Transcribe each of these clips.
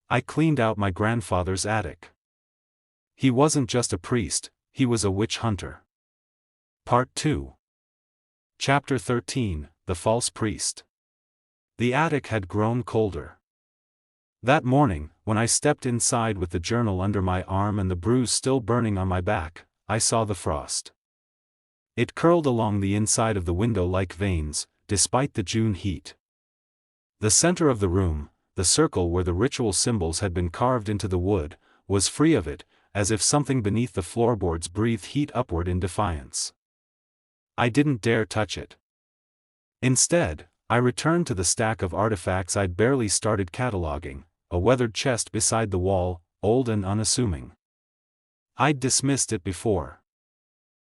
I cleaned out my grandfather's attic. He wasn't just a priest, he was a witch hunter. Part 2. Chapter 13, The False Priest. The attic had grown colder. That morning, when I stepped inside with the journal under my arm and the bruise still burning on my back, I saw the frost. It curled along the inside of the window like veins, despite the June heat. The center of the room, the circle where the ritual symbols had been carved into the wood, was free of it, as if something beneath the floorboards breathed heat upward in defiance. I didn't dare touch it. Instead, I returned to the stack of artifacts I'd barely started cataloging, a weathered chest beside the wall, old and unassuming. I'd dismissed it before.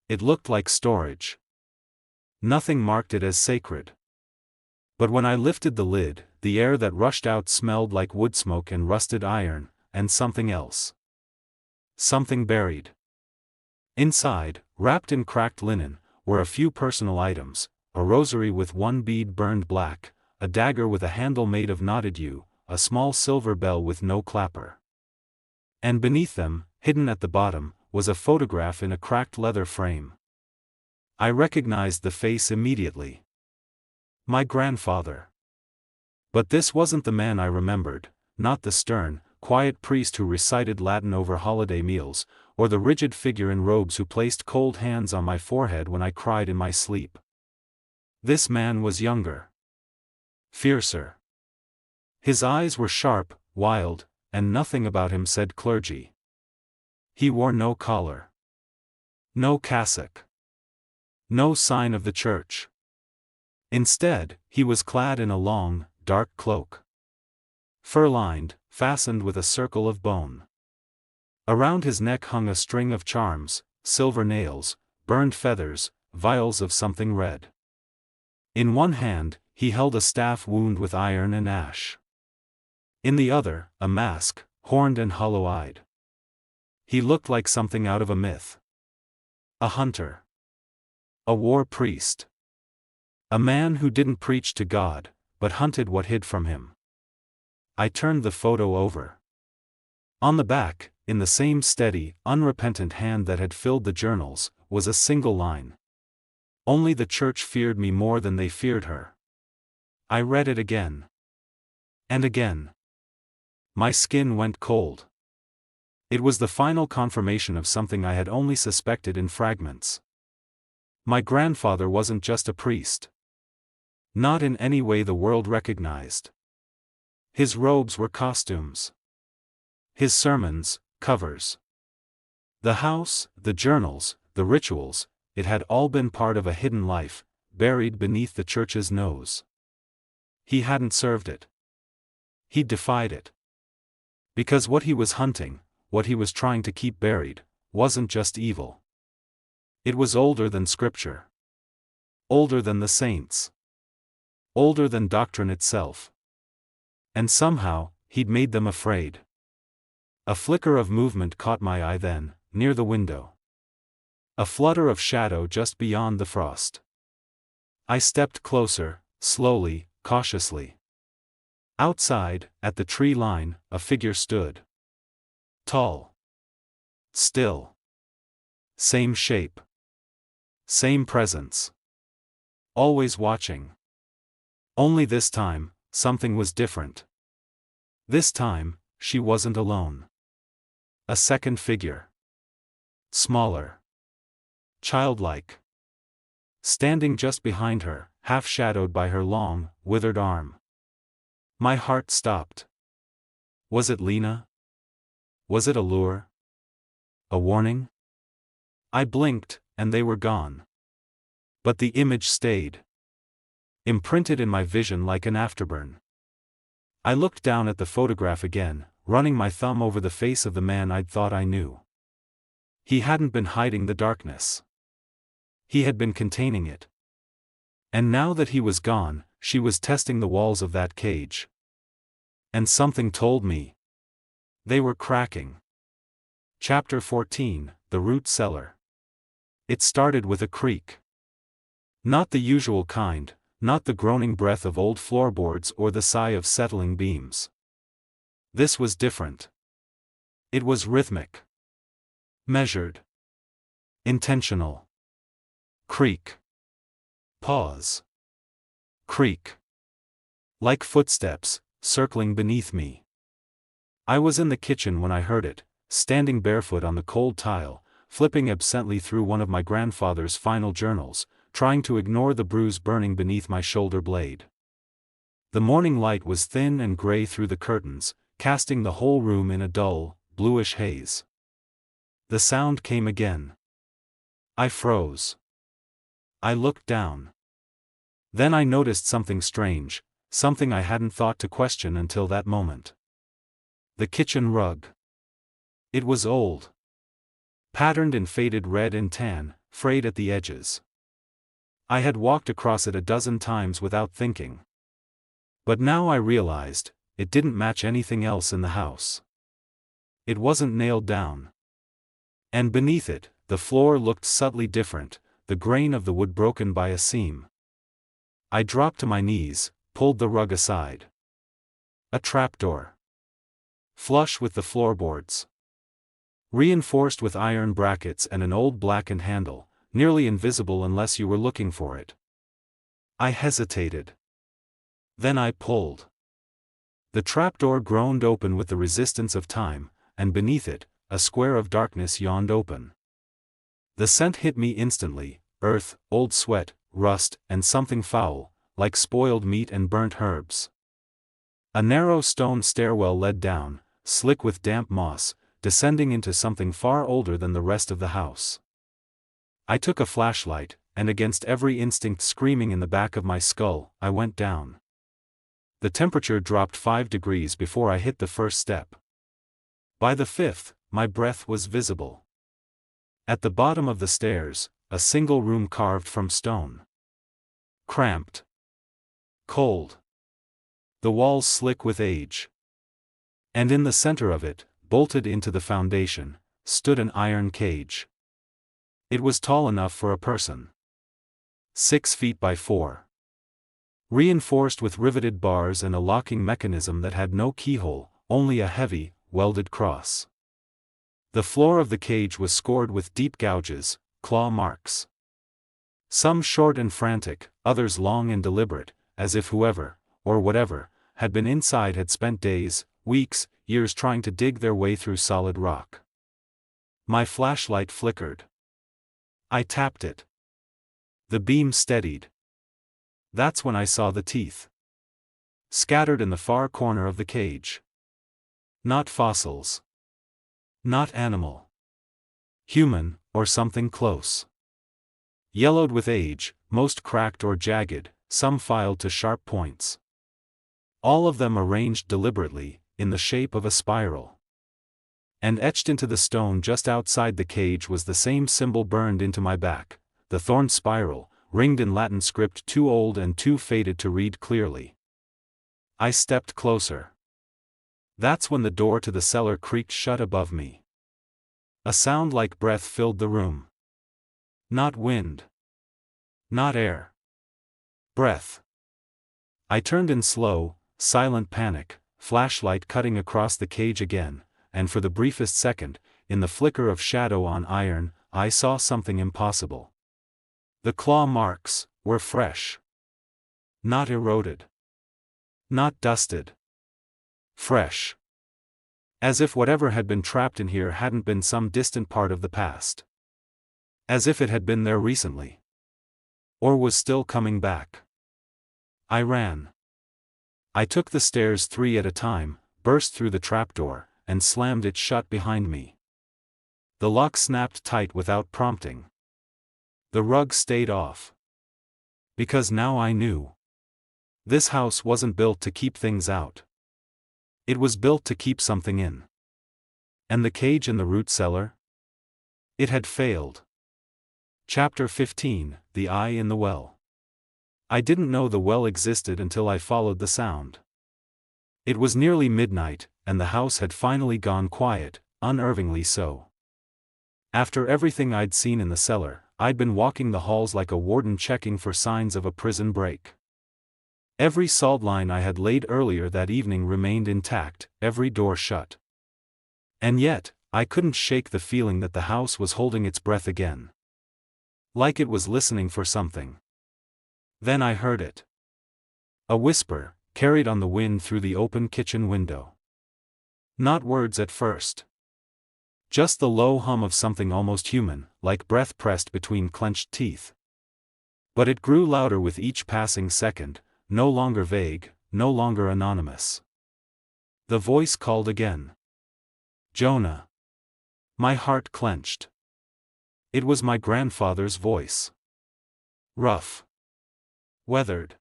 It looked like storage. Nothing marked it as sacred. But when I lifted the lid, the air that rushed out smelled like wood smoke and rusted iron, and something else. Something buried. Inside, wrapped in cracked linen, were a few personal items, a rosary with one bead burned black, a dagger with a handle made of knotted yew, a small silver bell with no clapper. And beneath them, hidden at the bottom, was a photograph in a cracked leather frame. I recognized the face immediately. My grandfather. But this wasn't the man I remembered, not the stern, quiet priest who recited Latin over holiday meals, or the rigid figure in robes who placed cold hands on my forehead when I cried in my sleep. This man was younger. Fiercer. His eyes were sharp, wild, and nothing about him said clergy. He wore no collar. No cassock. No sign of the church. Instead, he was clad in a long, dark cloak. Fur-lined, fastened with a circle of bone. Around his neck hung a string of charms, silver nails, burned feathers, vials of something red. In one hand, he held a staff wound with iron and ash. In the other, a mask, horned and hollow-eyed. He looked like something out of a myth. A hunter. A war priest. A man who didn't preach to God, but hunted what hid from him. I turned the photo over. On the back, in the same steady, unrepentant hand that had filled the journals, was a single line. Only the church feared me more than they feared her. I read it again. And again. My skin went cold. It was the final confirmation of something I had only suspected in fragments. My grandfather wasn't just a priest. Not in any way the world recognized. His robes were costumes. His sermons, covers. The house, the journals, the rituals, it had all been part of a hidden life, buried beneath the church's nose. He hadn't served it. He defied it. Because what he was hunting, what he was trying to keep buried, wasn't just evil. It was older than Scripture. Older than the saints. Older than doctrine itself. And somehow, he'd made them afraid. A flicker of movement caught my eye then, near the window. A flutter of shadow just beyond the frost. I stepped closer, slowly, cautiously. Outside, at the tree line, a figure stood. Tall. Still. Same shape. Same presence. Always watching. Only this time, something was different. This time, she wasn't alone. A second figure. Smaller. Childlike. Standing just behind her, half shadowed by her long, withered arm. My heart stopped. Was it Lena? Was it a lure? A warning? I blinked, and they were gone. But the image stayed. Imprinted in my vision like an afterburn. I looked down at the photograph again, running my thumb over the face of the man I'd thought I knew. He hadn't been hiding the darkness. He had been containing it. And now that he was gone, she was testing the walls of that cage. And something told me. They were cracking. Chapter 14, The Root Cellar. It started with a creak. Not the usual kind, not the groaning breath of old floorboards or the sigh of settling beams. This was different. It was rhythmic. Measured. Intentional. Creak. Pause. Creak. Like footsteps, circling beneath me. I was in the kitchen when I heard it, standing barefoot on the cold tile, flipping absently through one of my grandfather's final journals, trying to ignore the bruise burning beneath my shoulder blade. The morning light was thin and gray through the curtains, casting the whole room in a dull, bluish haze. The sound came again. I froze. I looked down. Then I noticed something strange, something I hadn't thought to question until that moment. The kitchen rug. It was old. Patterned in faded red and tan, frayed at the edges. I had walked across it a dozen times without thinking. But now I realized, it didn't match anything else in the house. It wasn't nailed down. And beneath it, the floor looked subtly different, the grain of the wood broken by a seam. I dropped to my knees, pulled the rug aside. A trapdoor. Flush with the floorboards. Reinforced with iron brackets and an old blackened handle, nearly invisible unless you were looking for it. I hesitated. Then I pulled. The trapdoor groaned open with the resistance of time, and beneath it, a square of darkness yawned open. The scent hit me instantly, earth, old sweat, rust, and something foul, like spoiled meat and burnt herbs. A narrow stone stairwell led down, slick with damp moss, descending into something far older than the rest of the house. I took a flashlight, and against every instinct screaming in the back of my skull, I went down. The temperature dropped 5 degrees before I hit the first step. By the 5th, my breath was visible. At the bottom of the stairs, a single room carved from stone. Cramped. Cold. The walls slick with age. And in the center of it, bolted into the foundation, stood an iron cage. It was tall enough for a person. 6 feet by 4. Reinforced with riveted bars and a locking mechanism that had no keyhole, only a heavy, welded cross. The floor of the cage was scored with deep gouges, claw marks. Some short and frantic, others long and deliberate, as if whoever, or whatever, had been inside had spent days, weeks, years trying to dig their way through solid rock. My flashlight flickered. I tapped it. The beam steadied. That's when I saw the teeth. Scattered in the far corner of the cage. Not fossils. Not animal. Human, or something close. Yellowed with age, most cracked or jagged, some filed to sharp points. All of them arranged deliberately, in the shape of a spiral. And etched into the stone just outside the cage was the same symbol burned into my back, the thorn spiral, ringed in Latin script too old and too faded to read clearly. I stepped closer. That's when the door to the cellar creaked shut above me. A sound like breath filled the room. Not wind. Not air. Breath. I turned in slow, silent panic, flashlight cutting across the cage again, and for the briefest second, in the flicker of shadow on iron, I saw something impossible. The claw marks were fresh. Not eroded. Not dusted. Fresh. As if whatever had been trapped in here hadn't been some distant part of the past. As if it had been there recently. Or was still coming back. I ran. I took the stairs 3 at a time, burst through the trapdoor, and slammed it shut behind me. The lock snapped tight without prompting. The rug stayed off. Because now I knew. This house wasn't built to keep things out. It was built to keep something in. And the cage in the root cellar? It had failed. Chapter 15, The Eye in the Well. I didn't know the well existed until I followed the sound. It was nearly midnight, and the house had finally gone quiet, unnervingly so. After everything I'd seen in the cellar, I'd been walking the halls like a warden checking for signs of a prison break. Every salt line I had laid earlier that evening remained intact, every door shut. And yet, I couldn't shake the feeling that the house was holding its breath again. Like it was listening for something. Then I heard it. A whisper, carried on the wind through the open kitchen window. Not words at first. Just the low hum of something almost human, like breath pressed between clenched teeth. But it grew louder with each passing second, no longer vague, no longer anonymous. The voice called again. Jonah. My heart clenched. It was my grandfather's voice. Rough. Weathered.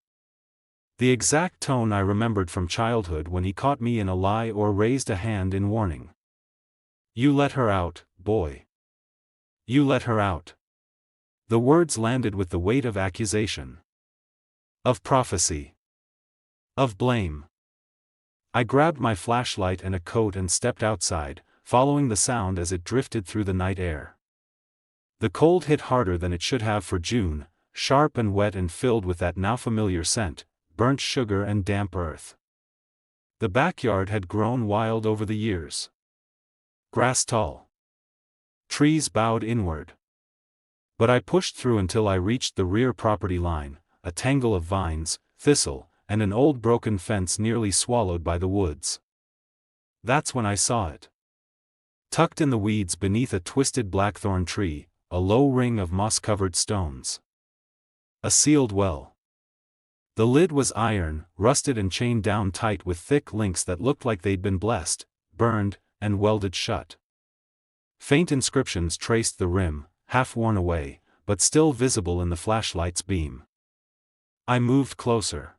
The exact tone I remembered from childhood when he caught me in a lie or raised a hand in warning. You let her out, boy. You let her out. The words landed with the weight of accusation. Of prophecy. Of blame. I grabbed my flashlight and a coat and stepped outside, following the sound as it drifted through the night air. The cold hit harder than it should have for June, sharp and wet and filled with that now familiar scent, burnt sugar and damp earth. The backyard had grown wild over the years. Grass tall. Trees bowed inward. But I pushed through until I reached the rear property line, a tangle of vines, thistle, and an old broken fence nearly swallowed by the woods. That's when I saw it. Tucked in the weeds beneath a twisted blackthorn tree, a low ring of moss-covered stones. A sealed well. The lid was iron, rusted and chained down tight with thick links that looked like they'd been blessed, burned, and welded shut. Faint inscriptions traced the rim, half worn away, but still visible in the flashlight's beam. I moved closer.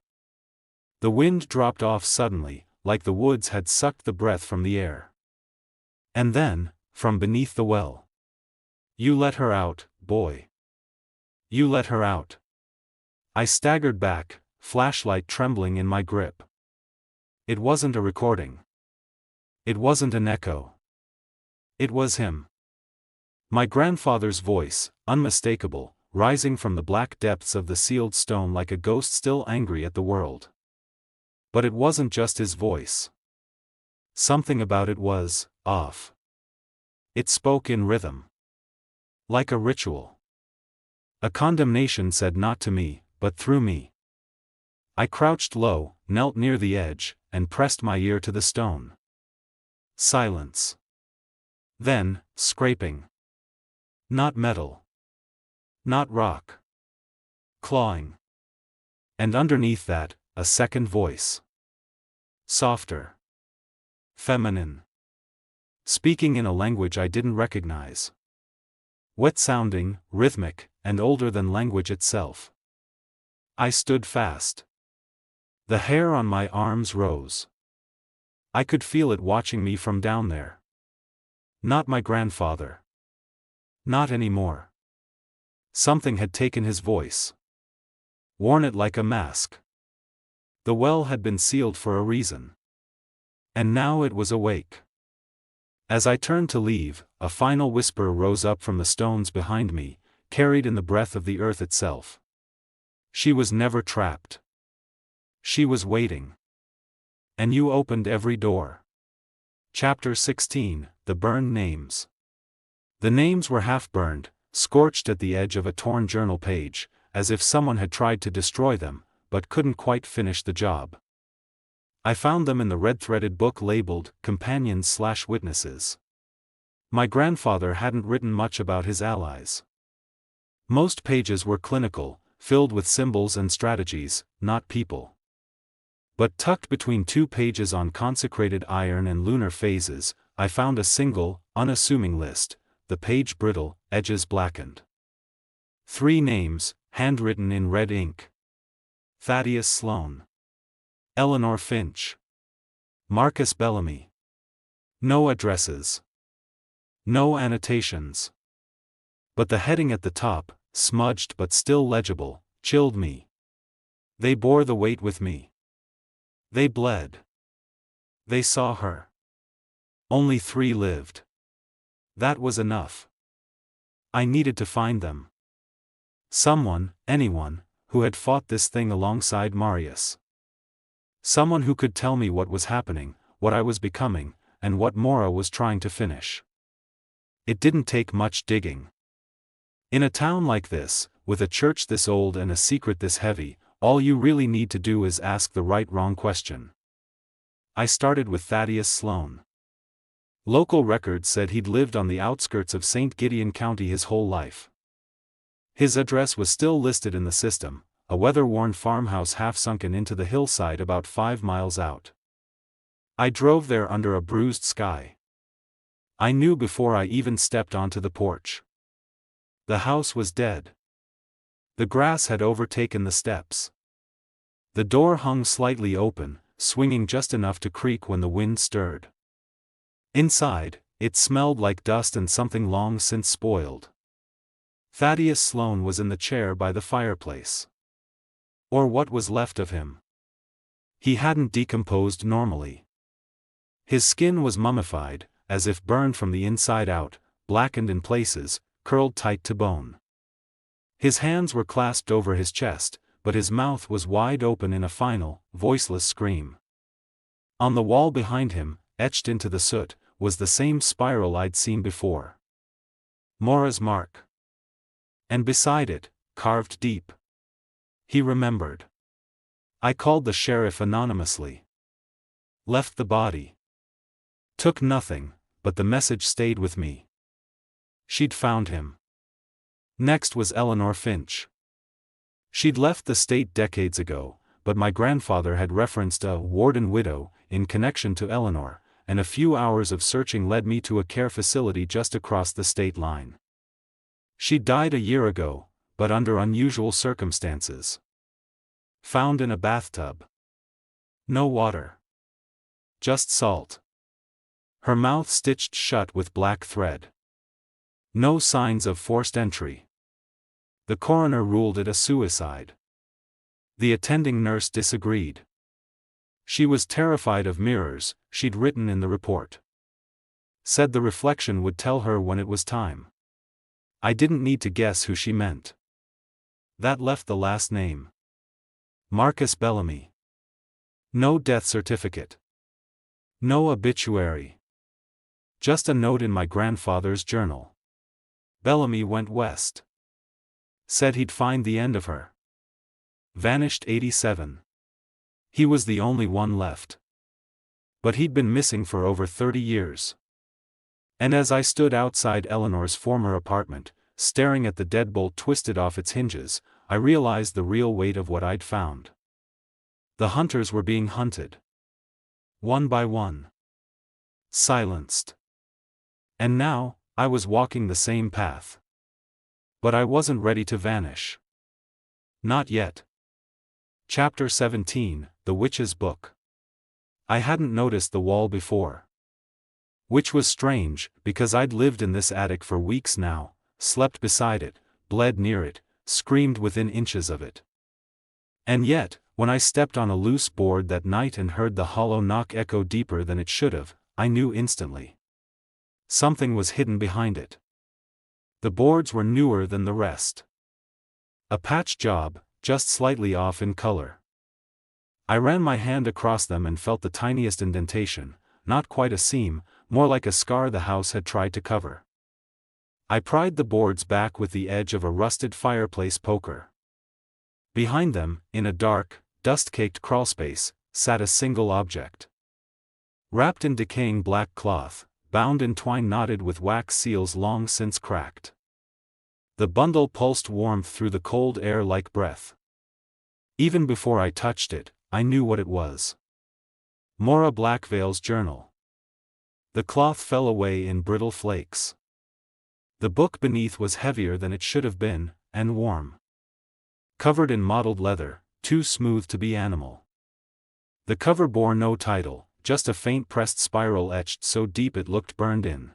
The wind dropped off suddenly, like the woods had sucked the breath from the air. And then, from beneath the well. You let her out, boy. You let her out. I staggered back, flashlight trembling in my grip. It wasn't a recording. It wasn't an echo. It was him. My grandfather's voice, unmistakable, rising from the black depths of the sealed stone like a ghost still angry at the world. But it wasn't just his voice. Something about it was off. It spoke in rhythm. Like a ritual. A condemnation said not to me, but through me. I crouched low, knelt near the edge, and pressed my ear to the stone. Silence. Then, scraping. Not metal. Not rock. Clawing. And underneath that, a second voice. Softer. Feminine. Speaking in a language I didn't recognize. Wet-sounding, rhythmic, and older than language itself. I stood fast. The hair on my arms rose. I could feel it watching me from down there. Not my grandfather. Not anymore. Something had taken his voice. Worn it like a mask. The well had been sealed for a reason. And now it was awake. As I turned to leave, a final whisper rose up from the stones behind me, carried in the breath of the earth itself. She was never trapped. She was waiting. And you opened every door. Chapter 16, The Burned Names. The names were half-burned, scorched at the edge of a torn journal page, as if someone had tried to destroy them, but couldn't quite finish the job. I found them in the red-threaded book labeled Companions/Witnesses. My grandfather hadn't written much about his allies. Most pages were clinical, filled with symbols and strategies, not people. But tucked between 2 pages on consecrated iron and lunar phases, I found a single, unassuming list, the page brittle, edges blackened. 3 names, handwritten in red ink. Thaddeus Sloan. Eleanor Finch. Marcus Bellamy. No addresses. No annotations. But the heading at the top, smudged but still legible, chilled me. They bore the weight with me. They bled. They saw her. Only 3 lived. That was enough. I needed to find them. Someone, anyone, who had fought this thing alongside Marius. Someone who could tell me what was happening, what I was becoming, and what Mora was trying to finish. It didn't take much digging. In a town like this, with a church this old and a secret this heavy, all you really need to do is ask the right-wrong question. I started with Thaddeus Sloan. Local records said he'd lived on the outskirts of St. Gideon County his whole life. His address was still listed in the system, a weather-worn farmhouse half-sunken into the hillside about 5 miles out. I drove there under a bruised sky. I knew before I even stepped onto the porch. The house was dead. The grass had overtaken the steps. The door hung slightly open, swinging just enough to creak when the wind stirred. Inside, it smelled like dust and something long since spoiled. Thaddeus Sloan was in the chair by the fireplace. Or what was left of him. He hadn't decomposed normally. His skin was mummified, as if burned from the inside out, blackened in places, curled tight to bone. His hands were clasped over his chest, but his mouth was wide open in a final, voiceless scream. On the wall behind him, etched into the soot, was the same spiral I'd seen before. Mora's mark. And beside it, carved deep. He remembered. I called the sheriff anonymously. Left the body. Took nothing, but the message stayed with me. She'd found him. Next was Eleanor Finch. She'd left the state decades ago, but my grandfather had referenced a warden widow in connection to Eleanor, and a few hours of searching led me to a care facility just across the state line. She died a year ago, but under unusual circumstances. Found in a bathtub. No water. Just salt. Her mouth stitched shut with black thread. No signs of forced entry. The coroner ruled it a suicide. The attending nurse disagreed. She was terrified of mirrors, she'd written in the report. Said the reflection would tell her when it was time. I didn't need to guess who she meant. That left the last name. Marcus Bellamy. No death certificate. No obituary. Just a note in my grandfather's journal. Bellamy went west. Said he'd find the end of her. Vanished 87. He was the only one left. But he'd been missing for over 30 years. And as I stood outside Eleanor's former apartment, staring at the deadbolt twisted off its hinges, I realized the real weight of what I'd found. The hunters were being hunted. One by one. Silenced. And now, I was walking the same path. But I wasn't ready to vanish. Not yet. Chapter 17, The Witch's Book. I hadn't noticed the wall before. Which was strange, because I'd lived in this attic for weeks now, slept beside it, bled near it, screamed within inches of it. And yet, when I stepped on a loose board that night and heard the hollow knock echo deeper than it should have, I knew instantly. Something was hidden behind it. The boards were newer than the rest. A patch job, just slightly off in color. I ran my hand across them and felt the tiniest indentation, not quite a seam, more like a scar the house had tried to cover. I pried the boards back with the edge of a rusted fireplace poker. Behind them, in a dark, dust-caked crawlspace, sat a single object. Wrapped in decaying black cloth, bound in twine knotted with wax seals long since cracked. The bundle pulsed warmth through the cold air like breath. Even before I touched it, I knew what it was. Mora Blackvale's journal. The cloth fell away in brittle flakes. The book beneath was heavier than it should have been, and warm. Covered in mottled leather, too smooth to be animal. The cover bore no title, just a faint pressed spiral etched so deep it looked burned in.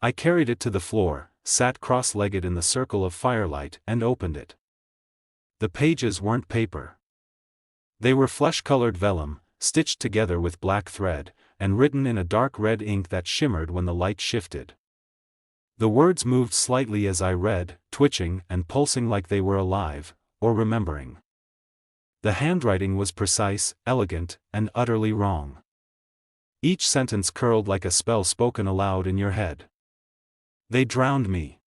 I carried it to the floor, sat cross-legged in the circle of firelight, and opened it. The pages weren't paper. They were flesh-colored vellum, stitched together with black thread, and written in a dark red ink that shimmered when the light shifted. The words moved slightly as I read, twitching and pulsing like they were alive, or remembering. The handwriting was precise, elegant, and utterly wrong. Each sentence curled like a spell spoken aloud in your head. They drowned me.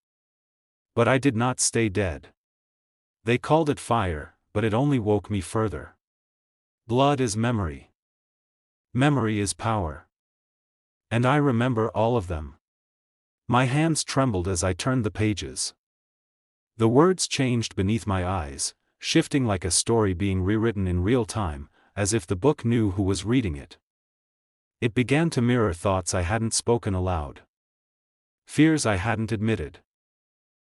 But I did not stay dead. They called it fire, but it only woke me further. Blood is memory. Memory is power. And I remember all of them. My hands trembled as I turned the pages. The words changed beneath my eyes, shifting like a story being rewritten in real time, as if the book knew who was reading it. It began to mirror thoughts I hadn't spoken aloud. Fears I hadn't admitted.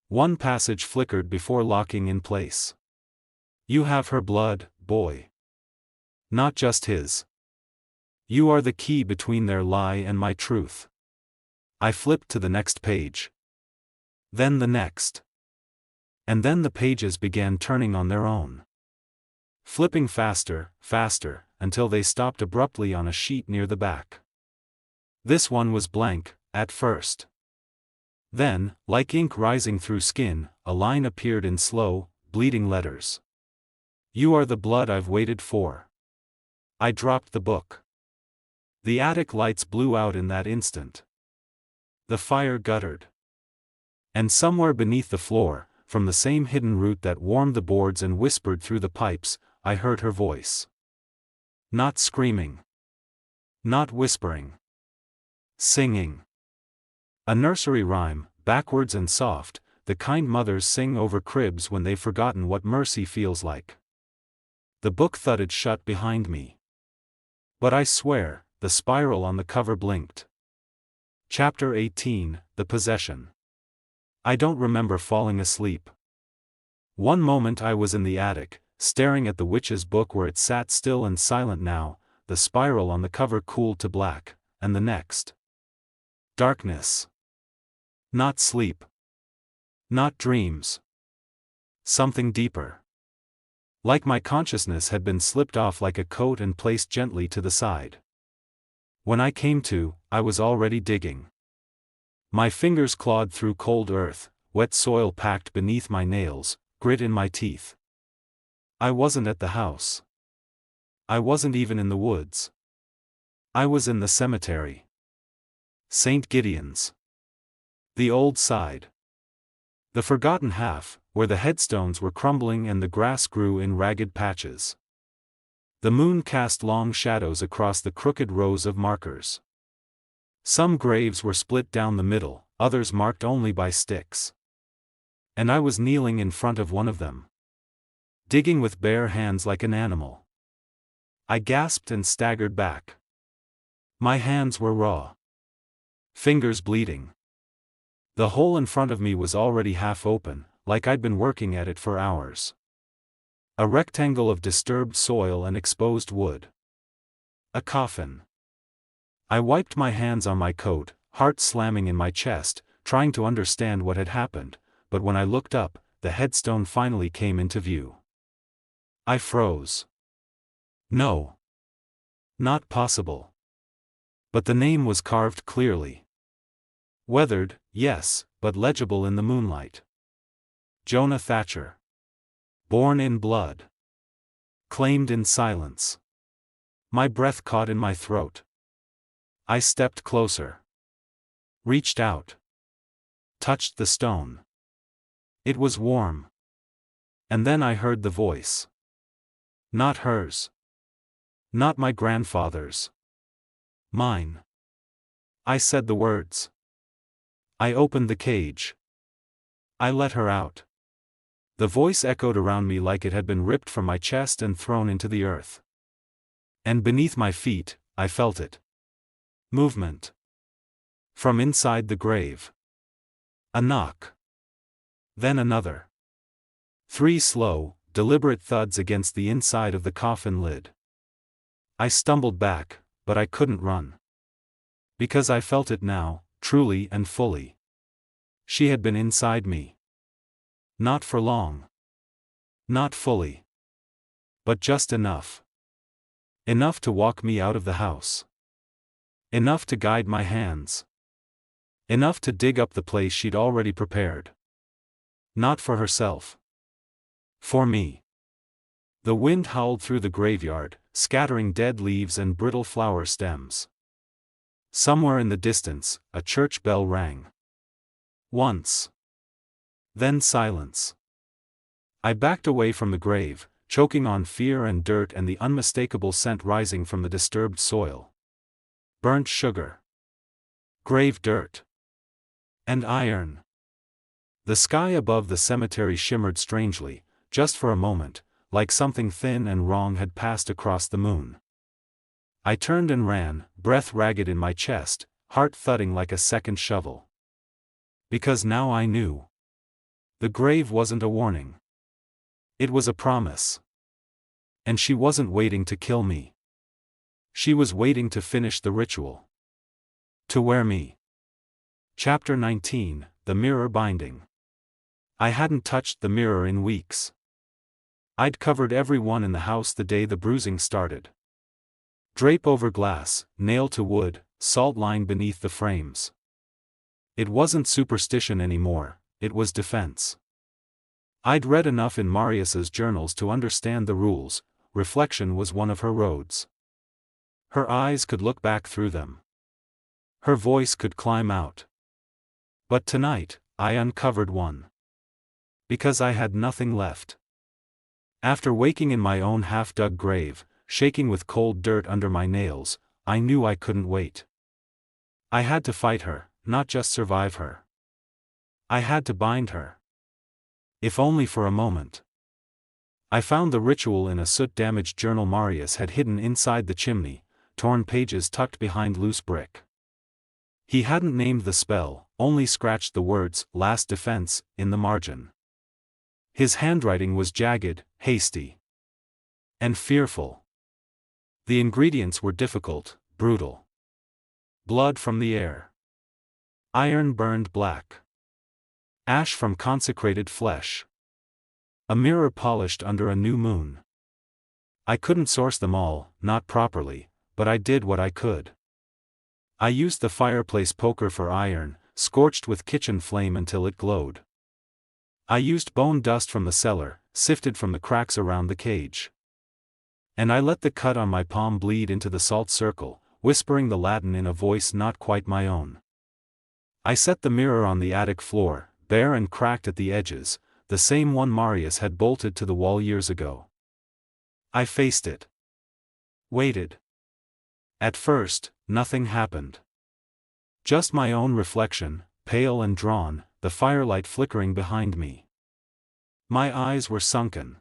One passage flickered before locking in place. You have her blood, boy. Not just his. You are the key between their lie and my truth. I flipped to the next page. Then the next. And then the pages began turning on their own. Flipping faster, faster, until they stopped abruptly on a sheet near the back. This one was blank, at first. Then, like ink rising through skin, a line appeared in slow, bleeding letters. You are the blood I've waited for. I dropped the book. The attic lights blew out in that instant. The fire guttered. And somewhere beneath the floor, from the same hidden root that warmed the boards and whispered through the pipes, I heard her voice. Not screaming. Not whispering. Singing. A nursery rhyme, backwards and soft, the kind mothers sing over cribs when they've forgotten what mercy feels like. The book thudded shut behind me. But I swear, the spiral on the cover blinked. Chapter 18, The Possession. I don't remember falling asleep. One moment I was in the attic, staring at the witch's book where it sat still and silent now, the spiral on the cover cooled to black, and the next. Darkness. Not sleep. Not dreams. Something deeper. Like my consciousness had been slipped off like a coat and placed gently to the side. When I came to, I was already digging. My fingers clawed through cold earth, wet soil packed beneath my nails, grit in my teeth. I wasn't at the house. I wasn't even in the woods. I was in the cemetery. St. Gideon's. The old side. The forgotten half, where the headstones were crumbling and the grass grew in ragged patches. The moon cast long shadows across the crooked rows of markers. Some graves were split down the middle, others marked only by sticks. And I was kneeling in front of one of them. Digging with bare hands like an animal. I gasped and staggered back. My hands were raw. Fingers bleeding. The hole in front of me was already half open, like I'd been working at it for hours. A rectangle of disturbed soil and exposed wood. A coffin. I wiped my hands on my coat, heart slamming in my chest, trying to understand what had happened, but when I looked up, the headstone finally came into view. I froze. No. Not possible. But the name was carved clearly. Weathered, yes, but legible in the moonlight. Jonah Thatcher. Born in blood. Claimed in silence. My breath caught in my throat. I stepped closer. Reached out. Touched the stone. It was warm. And then I heard the voice. Not hers. Not my grandfather's. Mine. I said the words. I opened the cage. I let her out. The voice echoed around me like it had been ripped from my chest and thrown into the earth. And beneath my feet, I felt it. Movement. From inside the grave. A knock. Then another. 3 slow, deliberate thuds against the inside of the coffin lid. I stumbled back, but I couldn't run. Because I felt it now, truly and fully. She had been inside me. Not for long. Not fully. But just enough. Enough to walk me out of the house. Enough to guide my hands. Enough to dig up the place she'd already prepared. Not for herself. For me. The wind howled through the graveyard, scattering dead leaves and brittle flower stems. Somewhere in the distance, a church bell rang. Once. Then silence. I backed away from the grave, choking on fear and dirt and the unmistakable scent rising from the disturbed soil. Burnt sugar. Grave dirt. And iron. The sky above the cemetery shimmered strangely, just for a moment, like something thin and wrong had passed across the moon. I turned and ran, breath ragged in my chest, heart thudding like a second shovel. Because now I knew. The grave wasn't a warning. It was a promise. And she wasn't waiting to kill me. She was waiting to finish the ritual. To wear me. Chapter 19, The Mirror Binding. I hadn't touched the mirror in weeks. I'd covered every one in the house the day the bruising started. Drape over glass, nail to wood, salt line beneath the frames. It wasn't superstition anymore, it was defense. I'd read enough in Marius's journals to understand the rules. Reflection was one of her roads. Her eyes could look back through them. Her voice could climb out. But tonight, I uncovered one. Because I had nothing left. After waking in my own half-dug grave, shaking with cold dirt under my nails, I knew I couldn't wait. I had to fight her, not just survive her. I had to bind her. If only for a moment. I found the ritual in a soot-damaged journal Marius had hidden inside the chimney, torn pages tucked behind loose brick. He hadn't named the spell, only scratched the words, "Last Defense," in the margin. His handwriting was jagged, hasty, and fearful. The ingredients were difficult, brutal. Blood from the air. Iron burned black. Ash from consecrated flesh. A mirror polished under a new moon. I couldn't source them all, not properly, but I did what I could. I used the fireplace poker for iron, scorched with kitchen flame until it glowed. I used bone dust from the cellar, sifted from the cracks around the cage. And I let the cut on my palm bleed into the salt circle, whispering the Latin in a voice not quite my own. I set the mirror on the attic floor, bare and cracked at the edges, the same one Marius had bolted to the wall years ago. I faced it. Waited. At first, nothing happened. Just my own reflection, pale and drawn, the firelight flickering behind me. My eyes were sunken.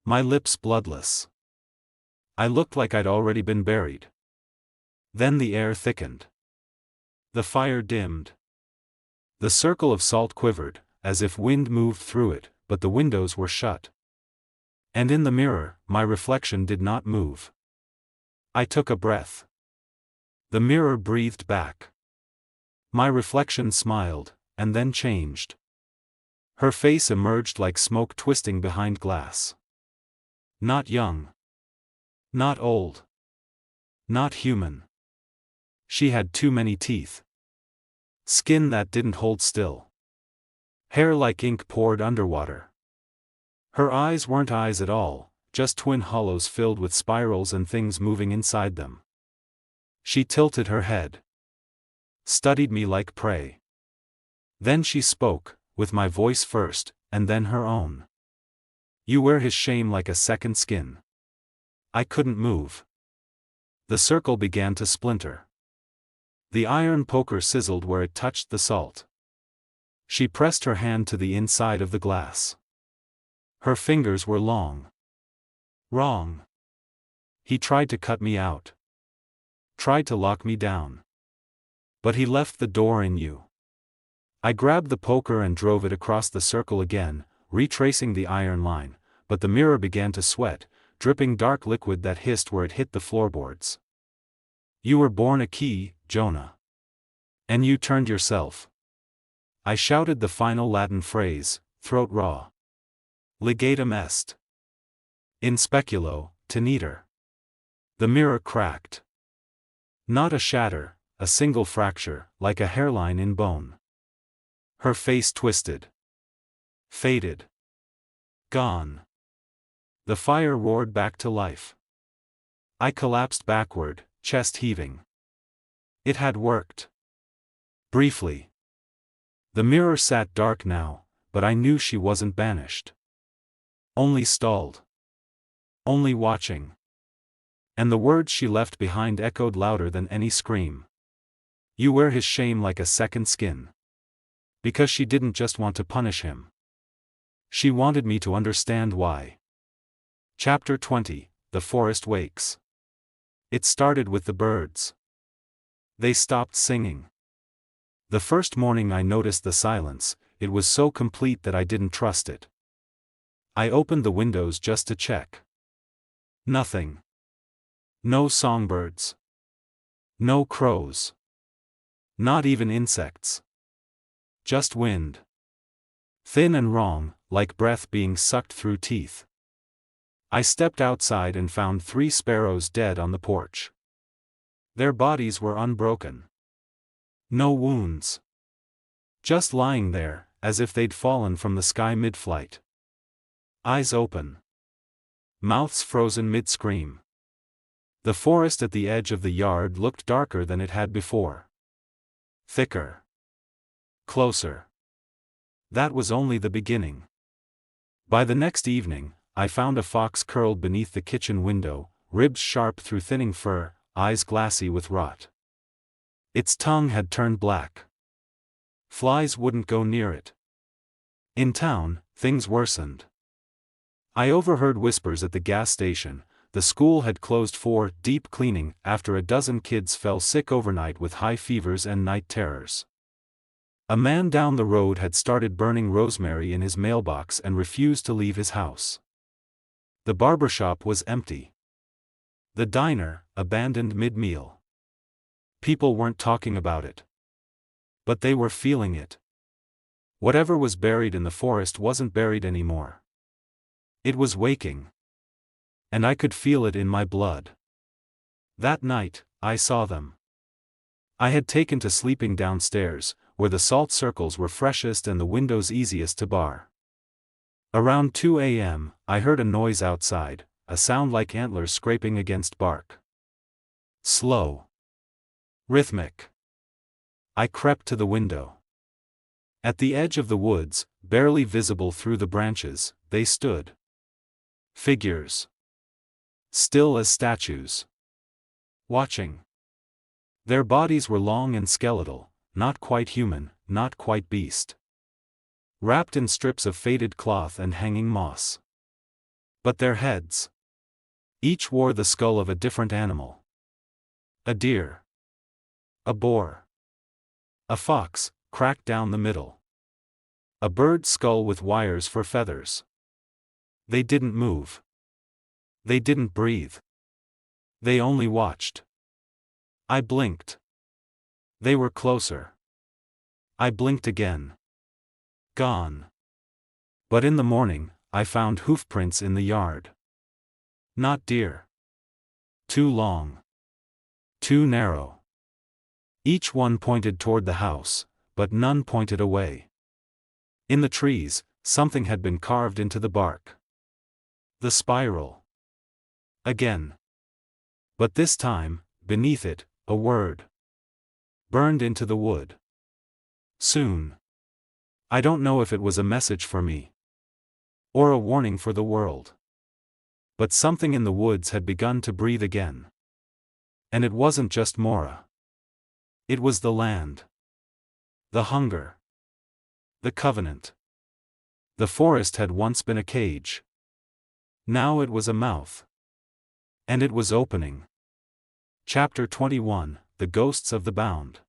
My lips bloodless. I looked like I'd already been buried. Then the air thickened. The fire dimmed. The circle of salt quivered, as if wind moved through it, but the windows were shut. And in the mirror, my reflection did not move. I took a breath. The mirror breathed back. My reflection smiled, and then changed. Her face emerged like smoke twisting behind glass. Not young. Not old. Not human. She had too many teeth. Skin that didn't hold still. Hair like ink poured underwater. Her eyes weren't eyes at all, just twin hollows filled with spirals and things moving inside them. She tilted her head. Studied me like prey. Then she spoke, with my voice first, and then her own. You wear his shame like a second skin. I couldn't move. The circle began to splinter. The iron poker sizzled where it touched the salt. She pressed her hand to the inside of the glass. Her fingers were long. Wrong. He tried to cut me out. Tried to lock me down. But he left the door in you. I grabbed the poker and drove it across the circle again, retracing the iron line, but the mirror began to sweat, dripping dark liquid that hissed where it hit the floorboards. You were born a key, Jonah. And you turned yourself. I shouted the final Latin phrase, throat raw. Legatum est. In speculo, teniter. The mirror cracked. Not a shatter, a single fracture, like a hairline in bone. Her face twisted. Faded. Gone. The fire roared back to life. I collapsed backward, chest heaving. It had worked. Briefly. The mirror sat dark now, but I knew she wasn't banished. Only stalled. Only watching. And the words she left behind echoed louder than any scream. You wear his shame like a second skin. Because she didn't just want to punish him. She wanted me to understand why. Chapter 20, The Forest Wakes. It started with the birds. They stopped singing. The first morning I noticed the silence, it was so complete that I didn't trust it. I opened the windows just to check. Nothing. No songbirds. No crows. Not even insects. Just wind. Thin and wrong, like breath being sucked through teeth. I stepped outside and found 3 sparrows dead on the porch. Their bodies were unbroken. No wounds. Just lying there, as if they'd fallen from the sky mid-flight. Eyes open. Mouths frozen mid-scream. The forest at the edge of the yard looked darker than it had before. Thicker. Closer. That was only the beginning. By the next evening, I found a fox curled beneath the kitchen window, ribs sharp through thinning fur, eyes glassy with rot. Its tongue had turned black. Flies wouldn't go near it. In town, things worsened. I overheard whispers at the gas station. The school had closed for deep cleaning after a dozen kids fell sick overnight with high fevers and night terrors. A man down the road had started burning rosemary in his mailbox and refused to leave his house. The barbershop was empty. The diner, abandoned mid-meal. People weren't talking about it. But they were feeling it. Whatever was buried in the forest wasn't buried anymore. It was waking. And I could feel it in my blood. That night, I saw them. I had taken to sleeping downstairs, where the salt circles were freshest and the windows easiest to bar. Around 2 a.m., I heard a noise outside, a sound like antlers scraping against bark. Slow. Rhythmic. I crept to the window. At the edge of the woods, barely visible through the branches, they stood. Figures. Still as statues. Watching. Their bodies were long and skeletal, not quite human, not quite beast. Wrapped in strips of faded cloth and hanging moss. But their heads. Each wore the skull of a different animal. A deer. A boar. A fox, cracked down the middle. A bird's skull with wires for feathers. They didn't move. They didn't breathe. They only watched. I blinked. They were closer. I blinked again. Gone. But in the morning, I found hoofprints in the yard. Not deer. Too long. Too narrow. Each one pointed toward the house, but none pointed away. In the trees, something had been carved into the bark. The spiral. Again. But this time, beneath it, a word. Burned into the wood. Soon. I don't know if it was a message for me. Or a warning for the world. But something in the woods had begun to breathe again. And it wasn't just Mora. It was the land. The hunger. The covenant. The forest had once been a cage. Now it was a mouth. And it was opening. Chapter 21, The Ghosts of the Bound.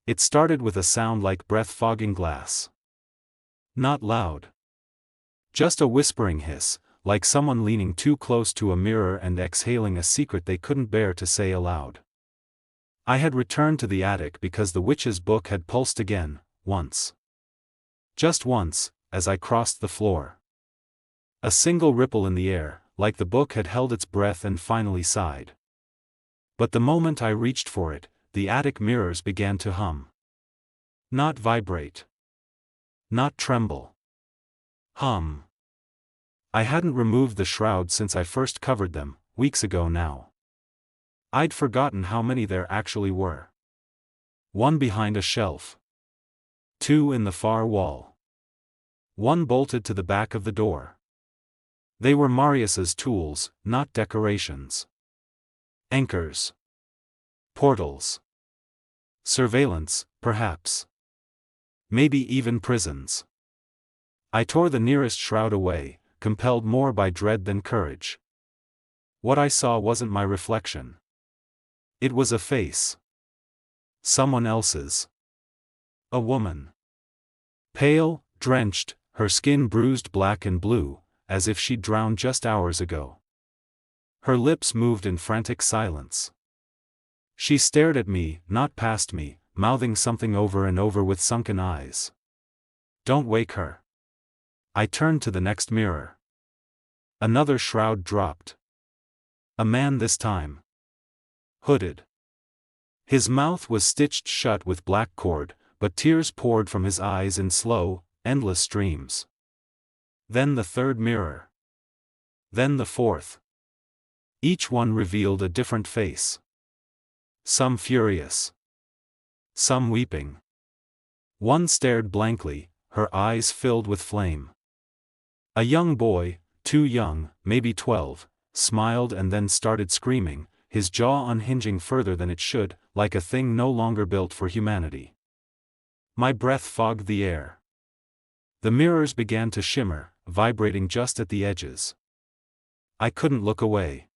It started with a sound like breath fogging glass. Not loud. Just a whispering hiss, like someone leaning too close to a mirror and exhaling a secret they couldn't bear to say aloud. I had returned to the attic because the witch's book had pulsed again, once. Just once, as I crossed the floor. A single ripple in the air, like the book had held its breath and finally sighed. But the moment I reached for it, the attic mirrors began to hum. Not vibrate. Not tremble. Hum. I hadn't removed the shroud since I first covered them, weeks ago now. I'd forgotten how many there actually were. One behind a shelf. Two in the far wall. One bolted to the back of the door. They were Marius's tools, not decorations. Anchors. Portals. Surveillance, perhaps. Maybe even prisons. I tore the nearest shroud away, compelled more by dread than courage. What I saw wasn't my reflection. It was a face. Someone else's. A woman. Pale, drenched, her skin bruised black and blue, as if she'd drowned just hours ago. Her lips moved in frantic silence. She stared at me, not past me, mouthing something over and over with sunken eyes. Don't wake her. I turned to the next mirror. Another shroud dropped. A man this time. Hooded. His mouth was stitched shut with black cord, but tears poured from his eyes in slow, endless streams. Then the third mirror. Then the fourth. Each one revealed a different face. Some furious. Some weeping. One stared blankly, her eyes filled with flame. A young boy, too young, maybe 12, smiled and then started screaming, his jaw unhinging further than it should, like a thing no longer built for humanity. My breath fogged the air. The mirrors began to shimmer, vibrating just at the edges. I couldn't look away.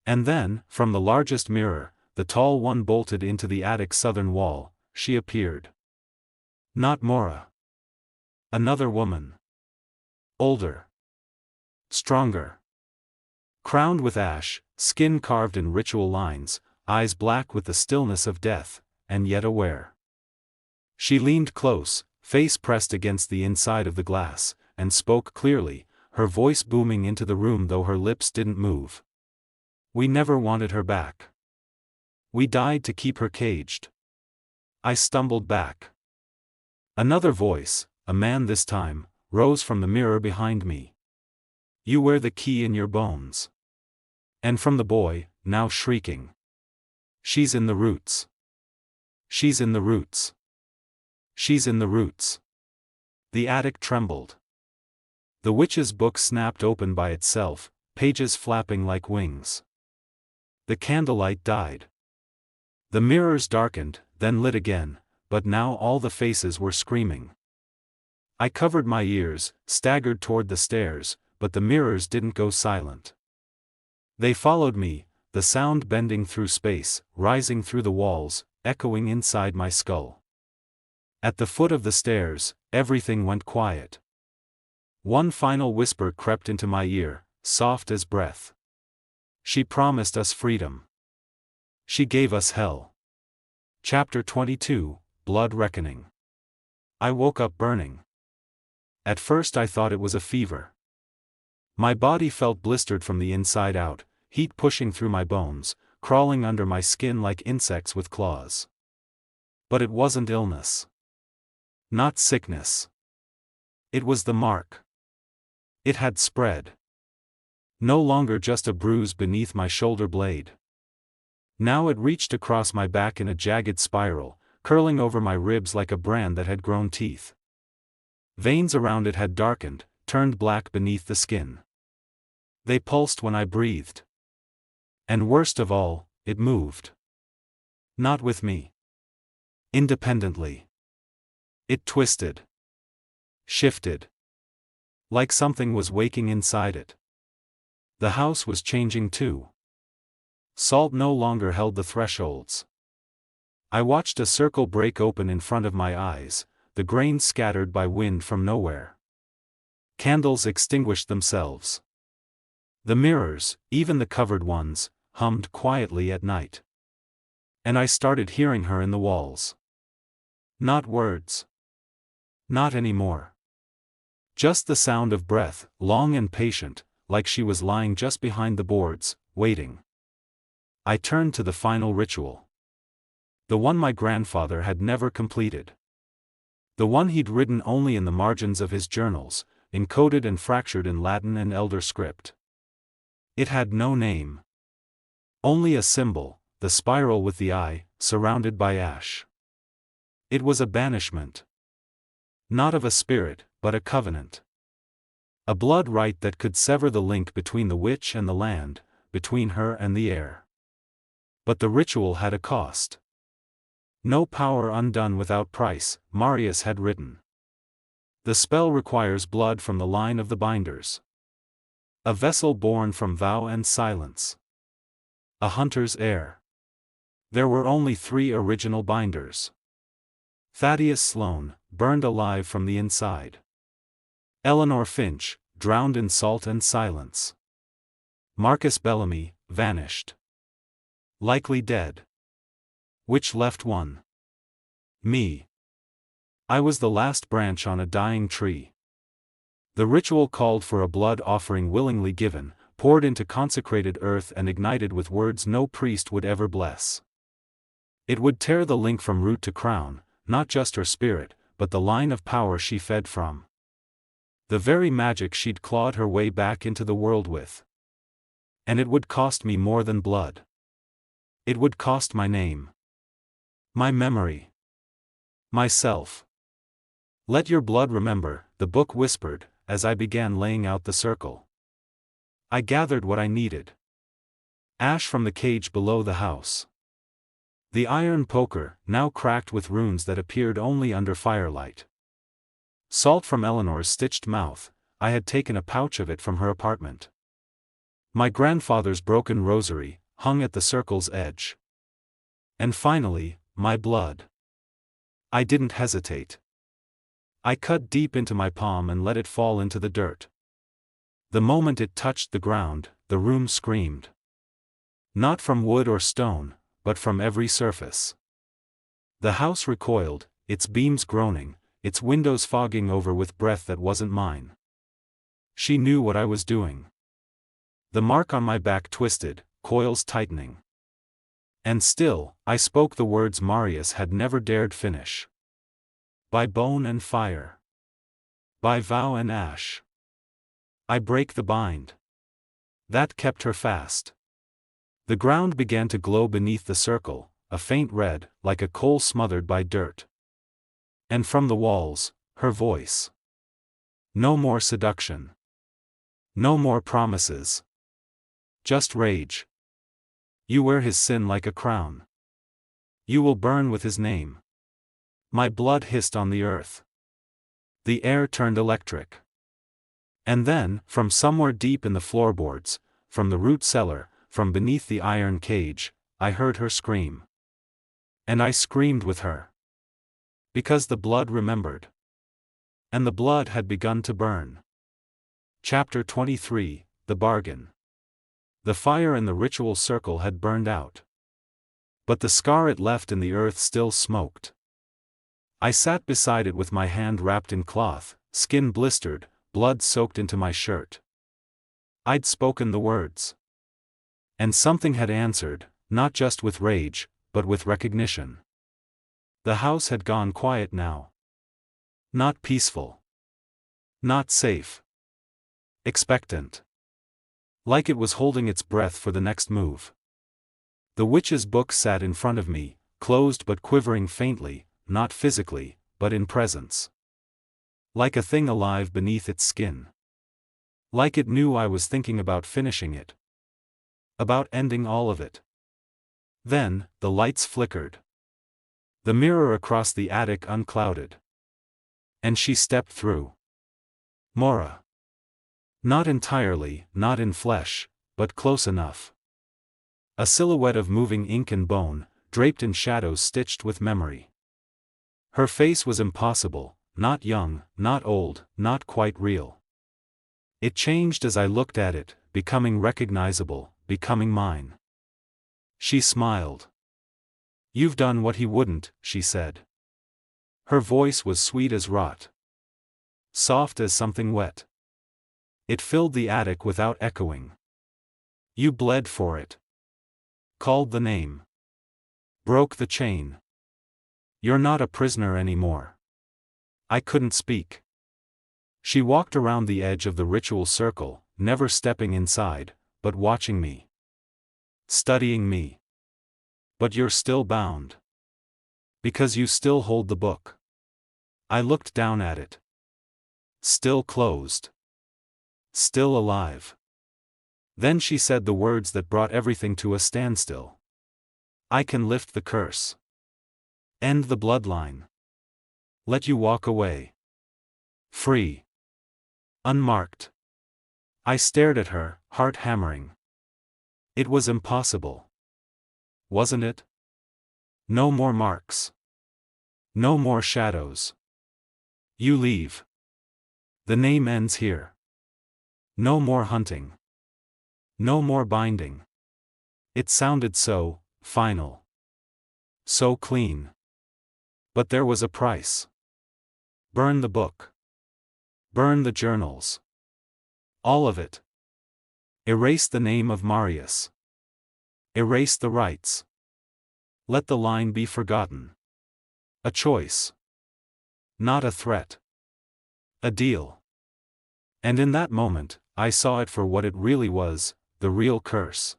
And then, from the largest mirror, the tall one bolted into the attic's southern wall, she appeared. Not Mora. Another woman. Older. Stronger. Crowned with ash, skin carved in ritual lines, eyes black with the stillness of death, and yet aware. She leaned close, face pressed against the inside of the glass, and spoke clearly, her voice booming into the room though her lips didn't move. We never wanted her back. We died to keep her caged. I stumbled back. Another voice, a man this time, rose from the mirror behind me. You wear the key in your bones. And from the boy, now shrieking. She's in the roots. She's in the roots. She's in the roots. The attic trembled. The witch's book snapped open by itself, pages flapping like wings. The candlelight died. The mirrors darkened, then lit again, but now all the faces were screaming. I covered my ears, staggered toward the stairs, but the mirrors didn't go silent. They followed me, the sound bending through space, rising through the walls, echoing inside my skull. At the foot of the stairs, everything went quiet. One final whisper crept into my ear, soft as breath. She promised us freedom. She gave us hell. Chapter 22, Blood Reckoning. I woke up burning. At first I thought it was a fever. My body felt blistered from the inside out, heat pushing through my bones, crawling under my skin like insects with claws. But it wasn't illness. Not sickness. It was the mark. It had spread. No longer just a bruise beneath my shoulder blade. Now it reached across my back in a jagged spiral, curling over my ribs like a brand that had grown teeth. Veins around it had darkened, turned black beneath the skin. They pulsed when I breathed. And worst of all, it moved. Not with me. Independently. It twisted. Shifted. Like something was waking inside it. The house was changing too. Salt no longer held the thresholds. I watched a circle break open in front of my eyes, the grains scattered by wind from nowhere. Candles extinguished themselves. The mirrors, even the covered ones, hummed quietly at night. And I started hearing her in the walls. Not words. Not anymore. Just the sound of breath, long and patient, like she was lying just behind the boards, waiting. I turned to the final ritual. The one my grandfather had never completed. The one he'd written only in the margins of his journals, encoded and fractured in Latin and Elder script. It had no name. Only a symbol, the spiral with the eye, surrounded by ash. It was a banishment. Not of a spirit, but a covenant. A blood rite that could sever the link between the witch and the land, between her and the air. But the ritual had a cost. No power undone without price, Marius had written. The spell requires blood from the line of the binders. A vessel born from vow and silence. A hunter's heir. There were only 3 original binders. Thaddeus Sloane, burned alive from the inside. Eleanor Finch, drowned in salt and silence. Marcus Bellamy, vanished. Likely dead. Which left one? Me. I was the last branch on a dying tree. The ritual called for a blood offering willingly given, poured into consecrated earth and ignited with words no priest would ever bless. It would tear the link from root to crown, not just her spirit, but the line of power she fed from. The very magic she'd clawed her way back into the world with. And it would cost me more than blood. It would cost my name. My memory. Myself. Let your blood remember, the book whispered, as I began laying out the circle. I gathered what I needed. Ash from the cage below the house. The iron poker, now cracked with runes that appeared only under firelight. Salt from Eleanor's stitched mouth, I had taken a pouch of it from her apartment. My grandfather's broken rosary, hung at the circle's edge. And finally, my blood. I didn't hesitate. I cut deep into my palm and let it fall into the dirt. The moment it touched the ground, the room screamed. Not from wood or stone, but from every surface. The house recoiled, its beams groaning, its windows fogging over with breath that wasn't mine. She knew what I was doing. The mark on my back twisted, coils tightening. And still, I spoke the words Marius had never dared finish. By bone and fire. By vow and ash. I break the bind. That kept her fast. The ground began to glow beneath the circle, a faint red, like a coal smothered by dirt. And from the walls, her voice. No more seduction. No more promises. Just rage. You wear his sin like a crown. You will burn with his name. My blood hissed on the earth. The air turned electric. And then, from somewhere deep in the floorboards, from the root cellar, from beneath the iron cage, I heard her scream. And I screamed with her. Because the blood remembered. And the blood had begun to burn. Chapter 23, The Bargain. The fire in the ritual circle had burned out. But the scar it left in the earth still smoked. I sat beside it with my hand wrapped in cloth, skin blistered, blood soaked into my shirt. I'd spoken the words. And something had answered, not just with rage, but with recognition. The house had gone quiet now. Not peaceful. Not safe. Expectant. Like it was holding its breath for the next move. The witch's book sat in front of me, closed but quivering faintly, not physically, but in presence. Like a thing alive beneath its skin. Like it knew I was thinking about finishing it. About ending all of it. Then, the lights flickered. The mirror across the attic unclouded. And she stepped through. Mora. Not entirely, not in flesh, but close enough. A silhouette of moving ink and bone, draped in shadows stitched with memory. Her face was impossible, not young, not old, not quite real. It changed as I looked at it, becoming recognizable, becoming mine. She smiled. You've done what he wouldn't, she said. Her voice was sweet as rot. Soft as something wet. It filled the attic without echoing. You bled for it. Called the name. Broke the chain. You're not a prisoner anymore. I couldn't speak. She walked around the edge of the ritual circle, never stepping inside, but watching me. Studying me. But you're still bound. Because you still hold the book. I looked down at it. Still closed. Still alive. Then she said the words that brought everything to a standstill. I can lift the curse. End the bloodline. Let you walk away. Free. Unmarked. I stared at her, heart hammering. It was impossible. Wasn't it? No more marks. No more shadows. You leave. The name ends here. No more hunting. No more binding. It sounded so final. So clean. But there was a price. Burn the book. Burn the journals. All of it. Erase the name of Marius. Erase the rights. Let the line be forgotten. A choice. Not a threat. A deal. And in that moment, I saw it for what it really was, the real curse.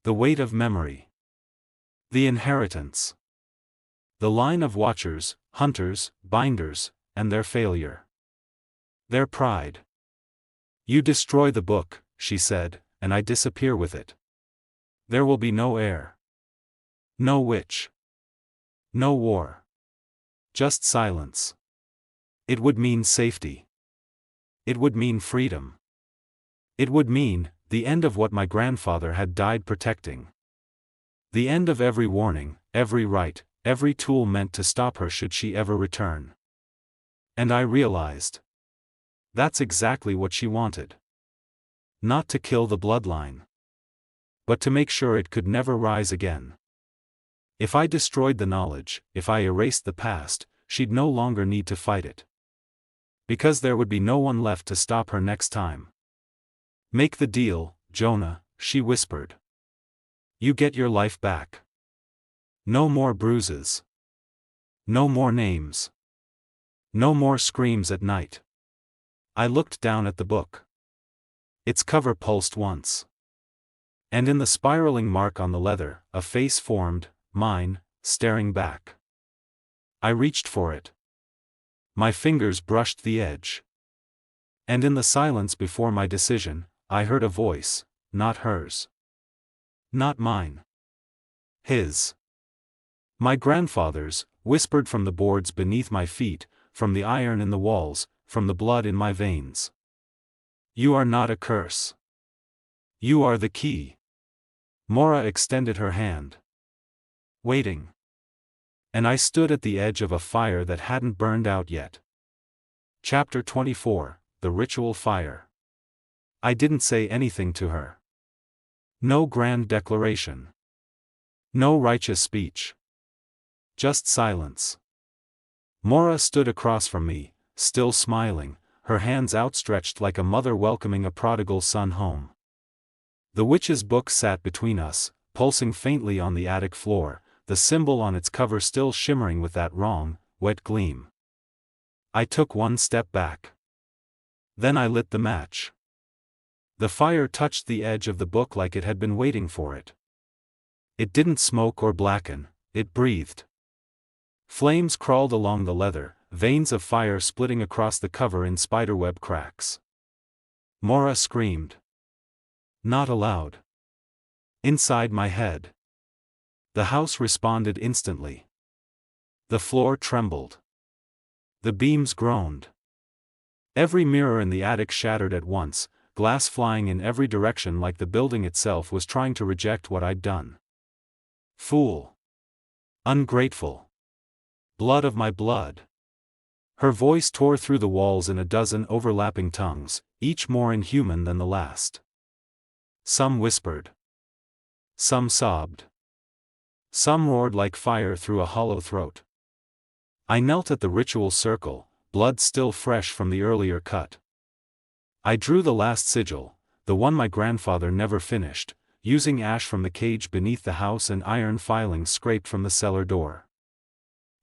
The weight of memory. The inheritance. The line of watchers, hunters, binders, and their failure. Their pride. You destroy the book, she said, and I disappear with it. There will be no heir. No witch. No war. Just silence. It would mean safety. It would mean freedom. It would mean the end of what my grandfather had died protecting. The end of every warning, every right, every tool meant to stop her should she ever return. And I realized. That's exactly what she wanted. Not to kill the bloodline. But to make sure it could never rise again. If I destroyed the knowledge, if I erased the past, she'd no longer need to fight it. Because there would be no one left to stop her next time. Make the deal, Jonah, she whispered. You get your life back. No more bruises. No more names. No more screams at night. I looked down at the book. Its cover pulsed once. And in the spiraling mark on the leather, a face formed, mine, staring back. I reached for it. My fingers brushed the edge. And in the silence before my decision, I heard a voice, not hers. Not mine. His. My grandfather's, whispered from the boards beneath my feet, from the iron in the walls, from the blood in my veins. You are not a curse. You are the key. Mora extended her hand. Waiting. And I stood at the edge of a fire that hadn't burned out yet. Chapter 24, The Ritual Fire. I didn't say anything to her. No grand declaration. No righteous speech. Just silence. Mora stood across from me, still smiling, her hands outstretched like a mother welcoming a prodigal son home. The witch's book sat between us, pulsing faintly on the attic floor, the symbol on its cover still shimmering with that wrong, wet gleam. I took one step back. Then I lit the match. The fire touched the edge of the book like it had been waiting for it. It didn't smoke or blacken, it breathed. Flames crawled along the leather, veins of fire splitting across the cover in spiderweb cracks. Mora screamed. Not aloud. Inside my head. The house responded instantly. The floor trembled. The beams groaned. Every mirror in the attic shattered at once, glass flying in every direction like the building itself was trying to reject what I'd done. Fool. Ungrateful. Blood of my blood. Her voice tore through the walls in a dozen overlapping tongues, each more inhuman than the last. Some whispered. Some sobbed. Some roared like fire through a hollow throat. I knelt at the ritual circle, blood still fresh from the earlier cut. I drew the last sigil, the one my grandfather never finished, using ash from the cage beneath the house and iron filings scraped from the cellar door.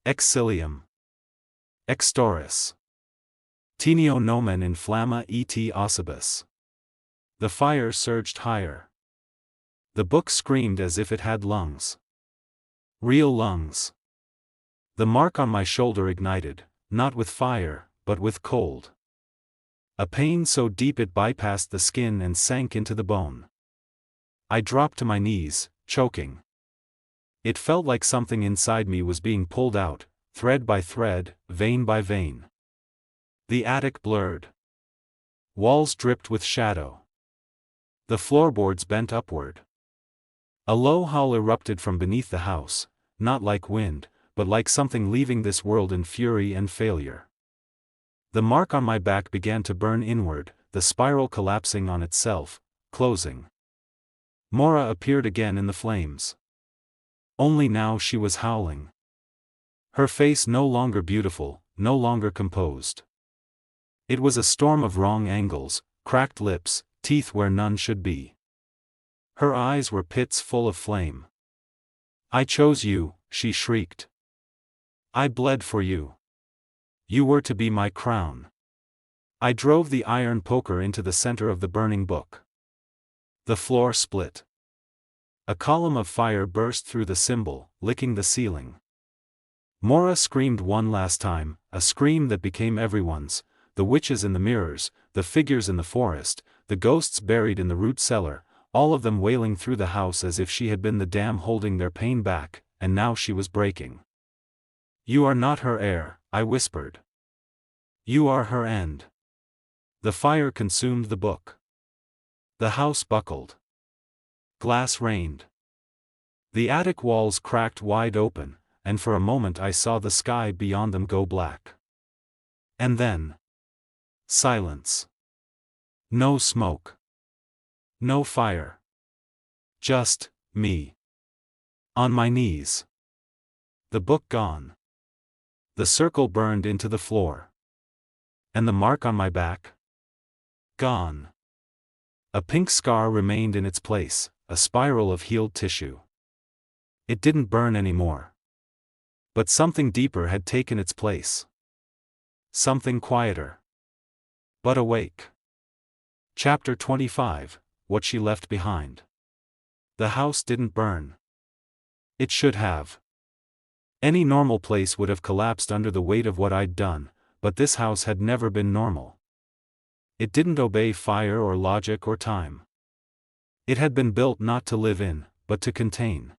Exilium. Extoris. Teneo nomen in flamma et ossibus. The fire surged higher. The book screamed as if it had lungs. Real lungs. The mark on my shoulder ignited, not with fire, but with cold. A pain so deep it bypassed the skin and sank into the bone. I dropped to my knees, choking. It felt like something inside me was being pulled out, thread by thread, vein by vein. The attic blurred. Walls dripped with shadow. The floorboards bent upward. A low howl erupted from beneath the house, not like wind, but like something leaving this world in fury and failure. The mark on my back began to burn inward, the spiral collapsing on itself, closing. Mora appeared again in the flames. Only now she was howling. Her face no longer beautiful, no longer composed. It was a storm of wrong angles, cracked lips, teeth where none should be. Her eyes were pits full of flame. "I chose you," she shrieked. "I bled for you. You were to be my crown." I drove the iron poker into the center of the burning book. The floor split. A column of fire burst through the symbol, licking the ceiling. Mora screamed one last time, a scream that became everyone's, the witches in the mirrors, the figures in the forest, the ghosts buried in the root cellar, all of them wailing through the house as if she had been the dam holding their pain back, and now she was breaking. "You are not her heir," I whispered. "You are her end." The fire consumed the book. The house buckled. Glass rained. The attic walls cracked wide open, and for a moment I saw the sky beyond them go black. And then, silence. No smoke. No fire. Just me. On my knees. The book gone. The circle burned into the floor. And the mark on my back? Gone. A pink scar remained in its place, a spiral of healed tissue. It didn't burn anymore. But something deeper had taken its place. Something quieter. But awake. Chapter 25, What She Left Behind. The house didn't burn. It should have. Any normal place would have collapsed under the weight of what I'd done, but this house had never been normal. It didn't obey fire or logic or time. It had been built not to live in, but to contain.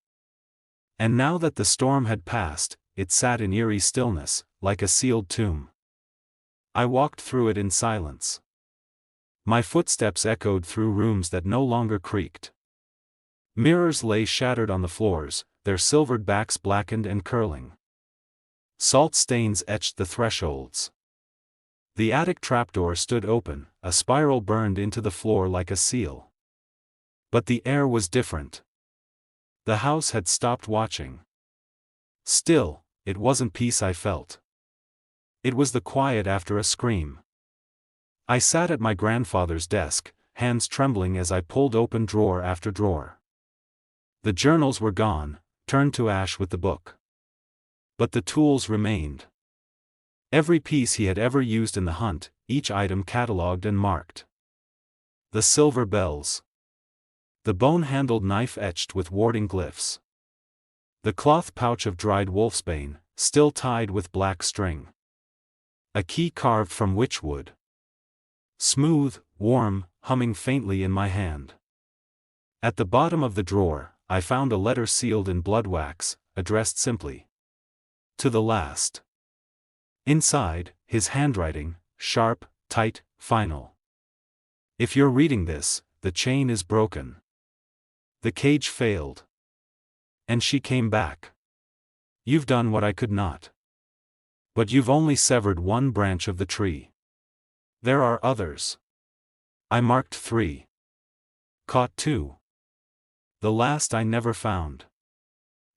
And now that the storm had passed, it sat in eerie stillness, like a sealed tomb. I walked through it in silence. My footsteps echoed through rooms that no longer creaked. Mirrors lay shattered on the floors, their silvered backs blackened and curling. Salt stains etched the thresholds. The attic trapdoor stood open, a spiral burned into the floor like a seal. But the air was different. The house had stopped watching. Still, it wasn't peace I felt. It was the quiet after a scream. I sat at my grandfather's desk, hands trembling as I pulled open drawer after drawer. The journals were gone, turned to ash with the book. But the tools remained. Every piece he had ever used in the hunt, each item catalogued and marked. The silver bells. The bone-handled knife etched with warding glyphs. The cloth pouch of dried wolfsbane, still tied with black string. A key carved from witchwood. Smooth, warm, humming faintly in my hand. At the bottom of the drawer, I found a letter sealed in blood wax, addressed simply. To the last. Inside, his handwriting, sharp, tight, final. If you're reading this, the chain is broken. The cage failed. And she came back. You've done what I could not. But you've only severed one branch of the tree. There are others. I marked 3. Caught 2. The last I never found.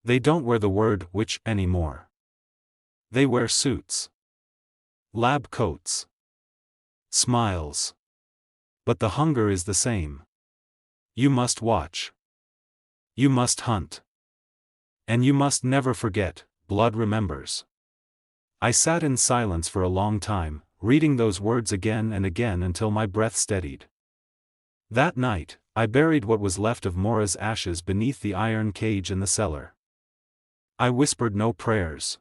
They don't wear the word witch anymore. They wear suits. Lab coats. Smiles. But the hunger is the same. You must watch. You must hunt. And you must never forget, blood remembers. I sat in silence for a long time, reading those words again and again until my breath steadied. That night, I buried what was left of Mora's ashes beneath the iron cage in the cellar. I whispered no prayers.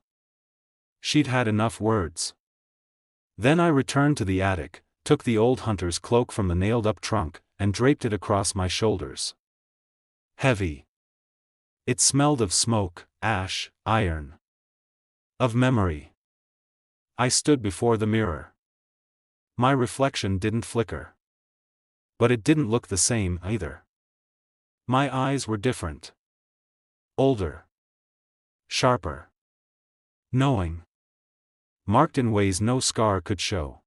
She'd had enough words. Then I returned to the attic, took the old hunter's cloak from the nailed-up trunk, and draped it across my shoulders. Heavy. It smelled of smoke, ash, iron. Of memory. I stood before the mirror. My reflection didn't flicker. But it didn't look the same either. My eyes were different. Older. Sharper. Knowing. Marked in ways no scar could show.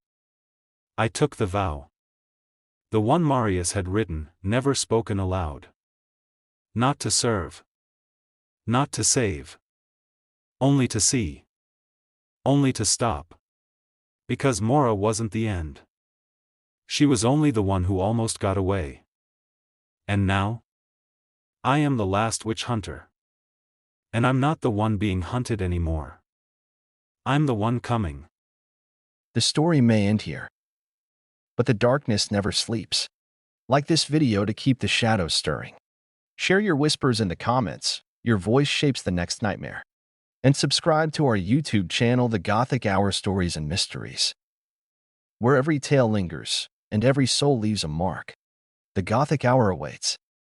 I took the vow. The one Marius had written, never spoken aloud. Not to serve. Not to save. Only to see. Only to stop. Because Mora wasn't the end. She was only the one who almost got away. And now? I am the last witch hunter. And I'm not the one being hunted anymore. I'm the one coming. The story may end here, but the darkness never sleeps. Like this video to keep the shadows stirring. Share your whispers in the comments. Your voice shapes the next nightmare. And subscribe to our YouTube channel, The Gothic Hour Stories and Mysteries, where every tale lingers and every soul leaves a mark. The Gothic Hour awaits.